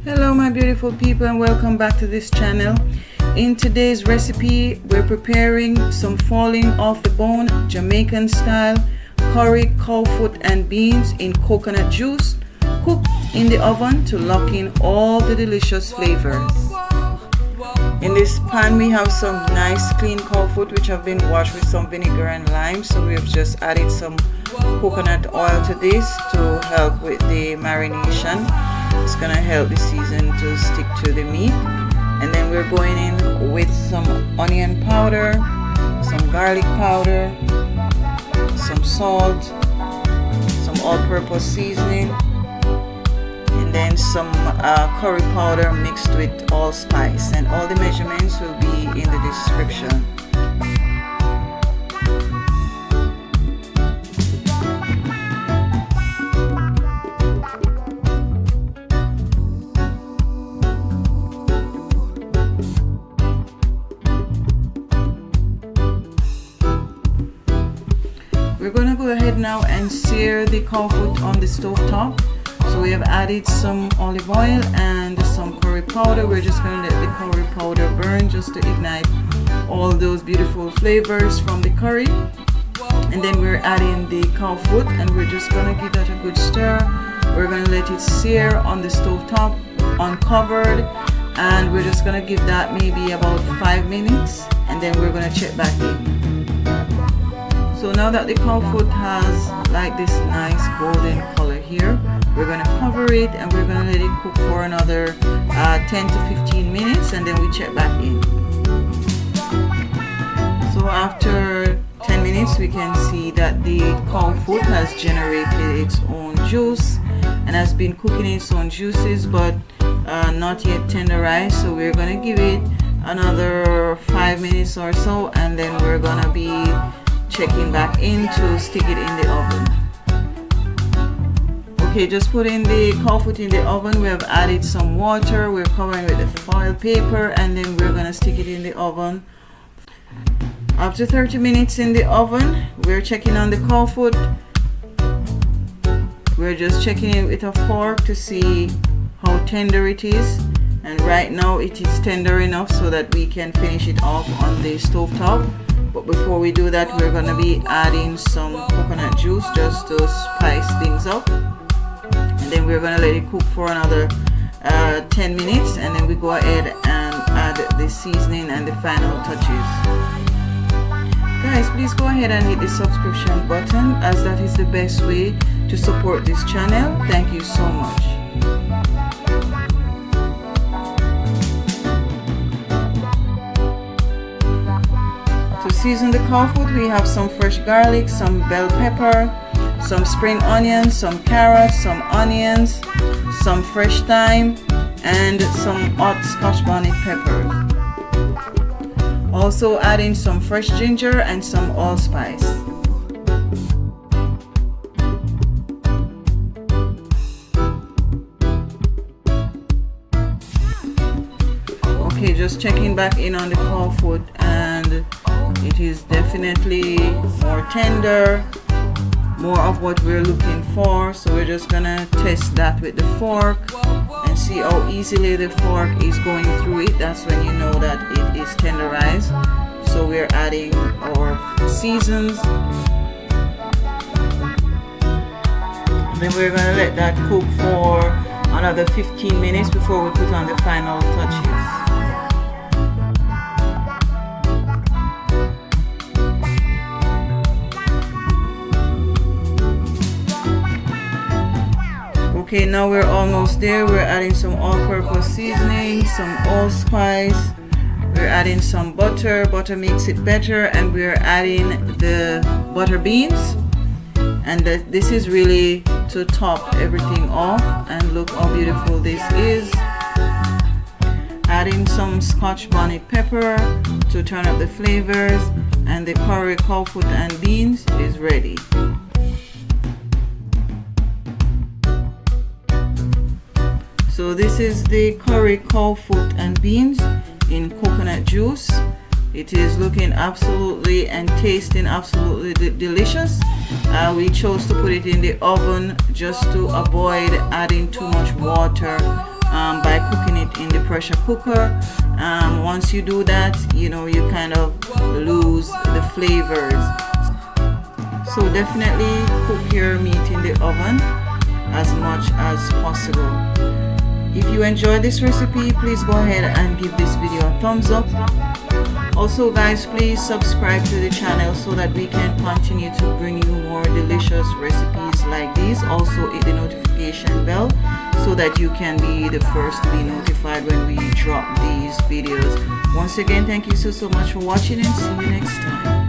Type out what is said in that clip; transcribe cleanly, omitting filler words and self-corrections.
Hello my beautiful people, and welcome back to this channel. In today's recipe we're preparing some falling off the bone Jamaican style curry cow foot and beans in coconut juice, cooked in the oven to lock in all the delicious flavors. In this pan we have some nice clean cow foot which have been washed with some vinegar and lime, so we have just added some coconut oil to this to help with the marination. It's gonna help the season to stick to the meat. And then we're going in with some onion powder, some garlic powder, some salt, some all-purpose seasoning, and then some curry powder mixed with allspice. And all the measurements will be in the description. We're going to go ahead now and sear the cow foot on the stove top. So we have added some olive oil and some curry powder. We're just going to let the curry powder burn just to ignite all those beautiful flavors from the curry. And then we're adding the cow foot and we're just going to give that a good stir. We're going to let it sear on the stove top uncovered, and we're just going to give that maybe about 5 minutes, and then we're going to check back in. So now that the cow foot has like this nice golden color here, we're going to cover it and we're going to let it cook for another 10 to 15 minutes, and then we check back in. So after 10 minutes we can see that the cow foot has generated its own juice and has been cooking its own juices, but not yet tenderized. So we're going to give it another 5 minutes or so, and then we're going to be checking back in to stick it in the oven. Okay, just putting the cow foot in the oven. We have added some water. We're covering with the foil paper, and then we're going to stick it in the oven. After 30 minutes in the oven, we're checking on the cow foot. We're just checking it with a fork to see how tender it is, and right now it is tender enough so that we can finish it off on the stove top. But before we do that, we're going to be adding some coconut juice just to spice things up. And then we're going to let it cook for another 10 minutes, and then we go ahead and add the seasoning and the final touches. Guys, please go ahead and hit the subscription button, as that is the best way to support this channel. Thank you so much. To season the cow foot, we have some fresh garlic, some bell pepper, some spring onions, some carrots, some onions, some fresh thyme, and some hot Scotch bonnet peppers. Also adding some fresh ginger and some allspice. Okay, just checking back in on the cow foot, and it is definitely more tender, more of what we're looking for. So we're just gonna test that with the fork and see how easily the fork is going through it. That's when you know that it is tenderized. So we're adding our seasons. Then we're gonna let that cook for another 15 minutes before we put on the final touches. Okay, now we're almost there. We're adding some all-purpose seasoning, some allspice. We're adding some butter. Butter makes it better, and we're adding the butter beans. And this is really to top everything off. And look how beautiful this is. Adding some Scotch bonnet pepper to turn up the flavors, and the curry cow foot and beans is ready. So this is the curry cow foot and beans in coconut juice. It is looking absolutely and tasting absolutely delicious. We chose to put it in the oven just to avoid adding too much water by cooking it in the pressure cooker. Once you do that, you know, you kind of lose the flavors. So definitely cook your meat in the oven as much as possible. If you enjoyed this recipe, please go ahead and give this video a thumbs up. Also guys, please subscribe to the channel so that we can continue to bring you more delicious recipes like these. Also hit the notification bell so that you can be the first to be notified when we drop these videos. Once again, thank you so much for watching, and see you next time.